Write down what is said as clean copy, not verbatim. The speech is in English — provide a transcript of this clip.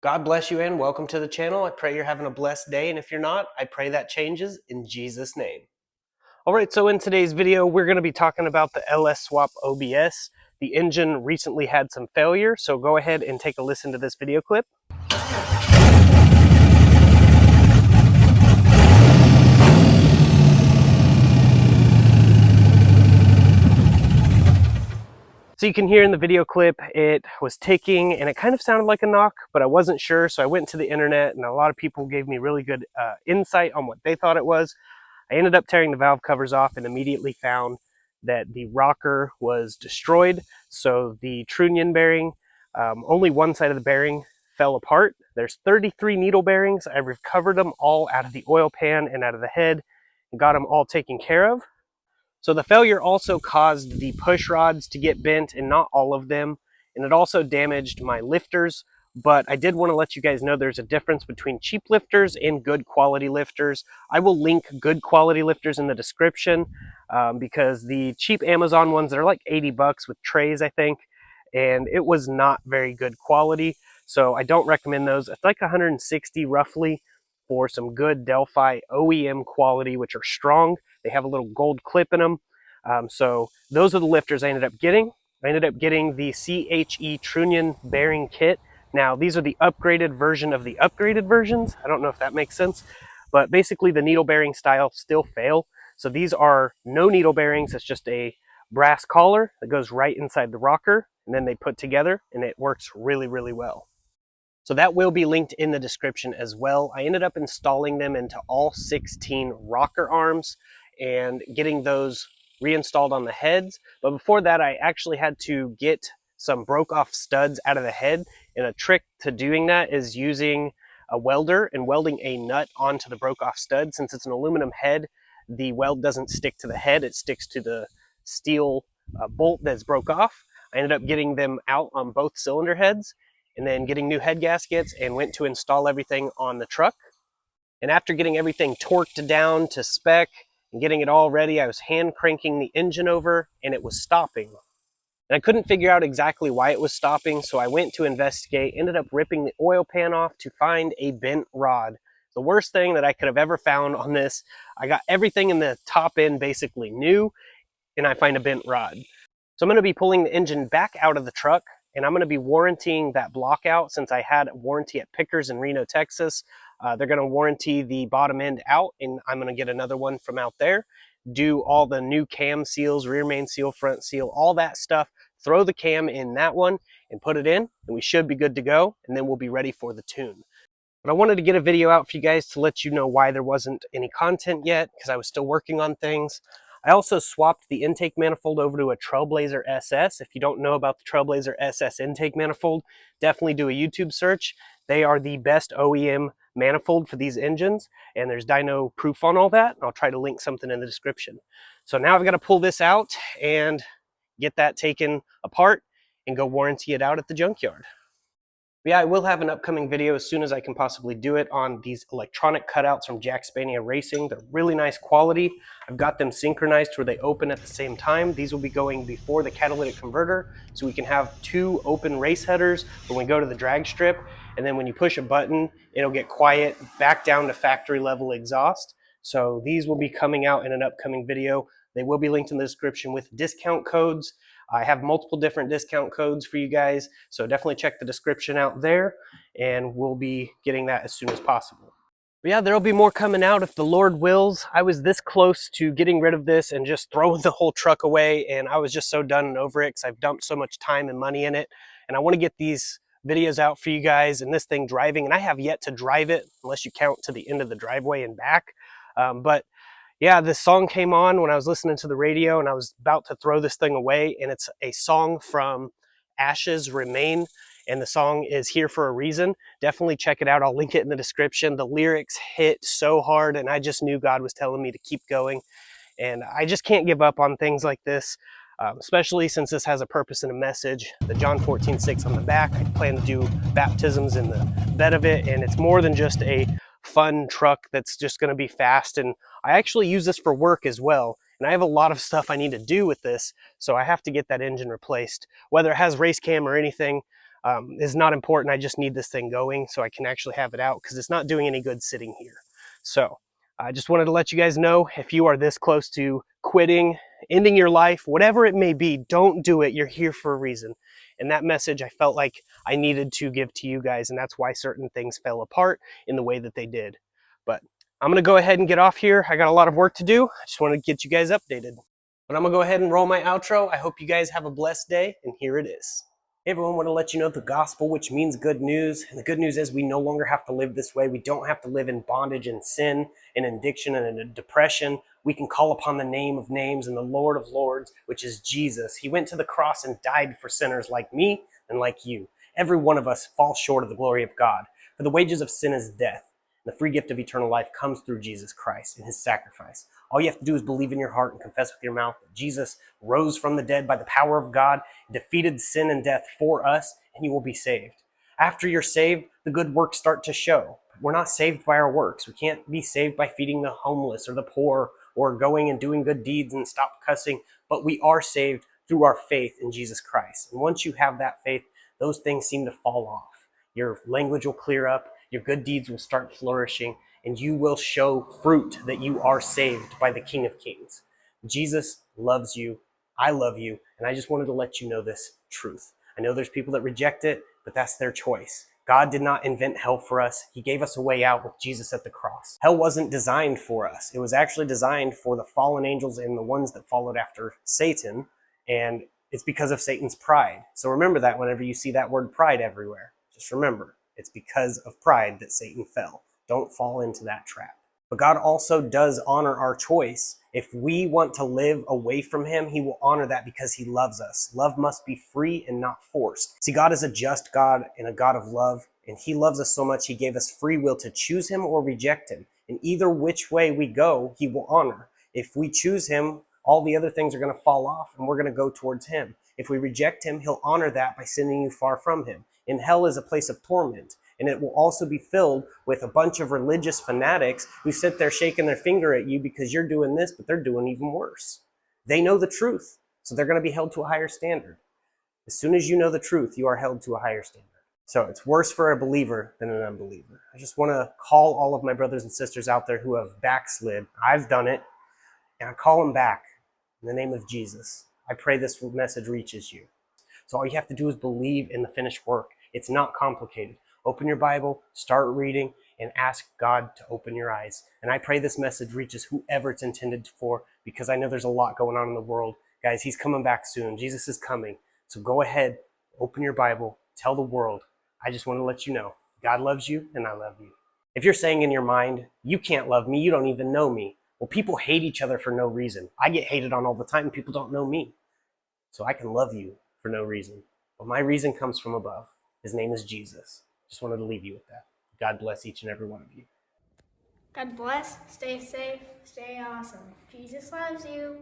God bless you and welcome to the channel. I pray you're having a blessed day, and if you're not, I pray that changes in Jesus' name. All right, so in today's video, we're going to be talking about the LS Swap OBS. The engine recently had some failure, so go ahead and take a listen to this video clip. So you can hear in the video clip, it was ticking and it kind of sounded like a knock, but I wasn't sure. So I went to the internet and a lot of people gave me really good insight on what they thought it was. I ended up tearing the valve covers off and immediately found that the rocker was destroyed. So the trunnion bearing, only one side of the bearing fell apart. There's 33 needle bearings. I've recovered them all out of the oil pan and out of the head and got them all taken care of. So the failure also caused the push rods to get bent, and not all of them, and it also damaged my lifters. But I did want to let you guys know there's a difference between cheap lifters and good quality lifters. I will link good quality lifters in the description because the cheap Amazon ones, they're like 80 bucks with trays, I think, and it was not very good quality. So I don't recommend those. It's like 160 roughly for some good Delphi OEM quality, which are strong. They have a little gold clip in them. So those are the lifters I ended up getting. I ended up getting the CHE trunnion bearing kit. Now, these are the upgraded version of the upgraded versions. I don't know if that makes sense, but basically the needle bearing style still fail. So these are no needle bearings. It's just a brass collar that goes right inside the rocker, and then they put together, and it works really, really well. So that will be linked in the description as well. I ended up installing them into all 16 rocker arms and getting those reinstalled on the heads. But before that, I actually had to get some broke off studs out of the head. And a trick to doing that is using a welder and welding a nut onto the broke off stud. Since it's an aluminum head, the weld doesn't stick to the head, it sticks to the steel bolt that's broke off. I ended up getting them out on both cylinder heads and then getting new head gaskets and went to install everything on the truck. And after getting everything torqued down to spec and getting it all ready, I was hand cranking the engine over and it was stopping. And I couldn't figure out exactly why it was stopping, so I went to investigate, ended up ripping the oil pan off to find a bent rod. The worst thing that I could have ever found on this. I got everything in the top end basically new, and I find a bent rod. So I'm going to be pulling the engine back out of the truck, and I'm going to be warrantying that block out since I had a warranty at Pickers in Reno, Texas. They're going to warranty the bottom end out, and I'm going to get another one from out there. Do all the new cam seals, rear main seal, front seal, all that stuff. Throw the cam in that one and put it in, and we should be good to go, and then we'll be ready for the tune. But I wanted to get a video out for you guys to let you know why there wasn't any content yet, because I was still working on things. I also swapped the intake manifold over to a Trail Blazer SS. If you don't know about the Trail Blazer SS intake manifold, definitely do a YouTube search. They are the best OEM manifold for these engines, and there's dyno proof on all that. I'll try to link something in the description. So now I've got to pull this out and get that taken apart and go warranty it out at the junkyard. But yeah, I will have an upcoming video as soon as I can possibly do it on these electronic cutouts from Jackspania Racing. They're really nice quality. I've got them synchronized to where they open at the same time. These will be going before the catalytic converter, so we can have two open race headers when we go to the drag strip, and then when you push a button, it'll get quiet back down to factory level exhaust. So these will be coming out in an upcoming video. They will be linked in the description with discount codes. I have multiple different discount codes for you guys, so definitely check the description out there, and we'll be getting that as soon as possible. But yeah, there'll be more coming out if the Lord wills. I was this close to getting rid of this and just throwing the whole truck away, and I was just so done and over it because I've dumped so much time and money in it, and I want to get these videos out for you guys and this thing driving, and I have yet to drive it unless you count to the end of the driveway and back. But yeah, this song came on when I was listening to the radio and I was about to throw this thing away, and it's a song from Ashes Remain, and the song is Here for a Reason. Definitely check it out. I'll link it in the description. The lyrics hit so hard, and I just knew God was telling me to keep going, and I just can't give up on things like this, especially since this has a purpose and a message. The John 14:6 on the back. I plan to do baptisms in the bed of it, and it's more than just a fun truck that's just going to be fast, and I actually use this for work as well, and I have a lot of stuff I need to do with this, so I have to get that engine replaced. Whether it has race cam or anything, is not important. I just need this thing going so I can actually have it out, because it's not doing any good sitting here. So I just wanted to let you guys know, if you are this close to quitting, ending your life, whatever it may be, don't do it. You're here for a reason. And that message I felt like I needed to give to you guys, and that's why certain things fell apart in the way that they did. But I'm going to go ahead and get off here. I got a lot of work to do. I just want to get you guys updated. But I'm going to go ahead and roll my outro. I hope you guys have a blessed day, and here it is. Hey everyone, want to let you know the gospel, which means good news. And the good news is we no longer have to live this way. We don't have to live in bondage and sin and addiction and in depression. We can call upon the name of names and the Lord of lords, which is Jesus. He went to the cross and died for sinners like me and like you. Every one of us falls short of the glory of God. For the wages of sin is death. The free gift of eternal life comes through Jesus Christ and his sacrifice. All you have to do is believe in your heart and confess with your mouth that Jesus rose from the dead by the power of God, defeated sin and death for us, and you will be saved. After you're saved, the good works start to show. We're not saved by our works. We can't be saved by feeding the homeless or the poor or going and doing good deeds and stop cussing, but we are saved through our faith in Jesus Christ. And once you have that faith, those things seem to fall off. Your language will clear up, your good deeds will start flourishing, and you will show fruit that you are saved by the King of Kings. Jesus loves you. I love you. And I just wanted to let you know this truth. I know there's people that reject it, but that's their choice. God did not invent hell for us. He gave us a way out with Jesus at the cross. Hell wasn't designed for us. It was actually designed for the fallen angels and the ones that followed after Satan. And it's because of Satan's pride. So remember that whenever you see that word pride everywhere. Just remember, it's because of pride that Satan fell. Don't fall into that trap. But God also does honor our choice. If we want to live away from him, he will honor that because he loves us. Love must be free and not forced. See, God is a just God and a God of love, and he loves us so much he gave us free will to choose him or reject him. And either which way we go, he will honor. If we choose him, all the other things are going to fall off and we're going to go towards him. If we reject him, he'll honor that by sending you far from him. And hell is a place of torment. And it will also be filled with a bunch of religious fanatics who sit there shaking their finger at you because you're doing this, but they're doing even worse. They know the truth, so they're going to be held to a higher standard. As soon as you know the truth, you are held to a higher standard. So it's worse for a believer than an unbeliever. I just want to call all of my brothers and sisters out there who have backslid. I've done it, and I call them back in the name of Jesus. I pray this message reaches you. So all you have to do is believe in the finished work. It's not complicated. Open your Bible, start reading, and ask God to open your eyes. And I pray this message reaches whoever it's intended for, because I know there's a lot going on in the world. Guys, he's coming back soon. Jesus is coming. So go ahead, open your Bible, tell the world. I just want to let you know, God loves you and I love you. If you're saying in your mind, you can't love me, you don't even know me. Well, people hate each other for no reason. I get hated on all the time and people don't know me. So I can love you for no reason. But my reason comes from above. His name is Jesus. Just wanted to leave you with that. God bless each and every one of you. God bless. Stay safe. Stay awesome. Jesus loves you.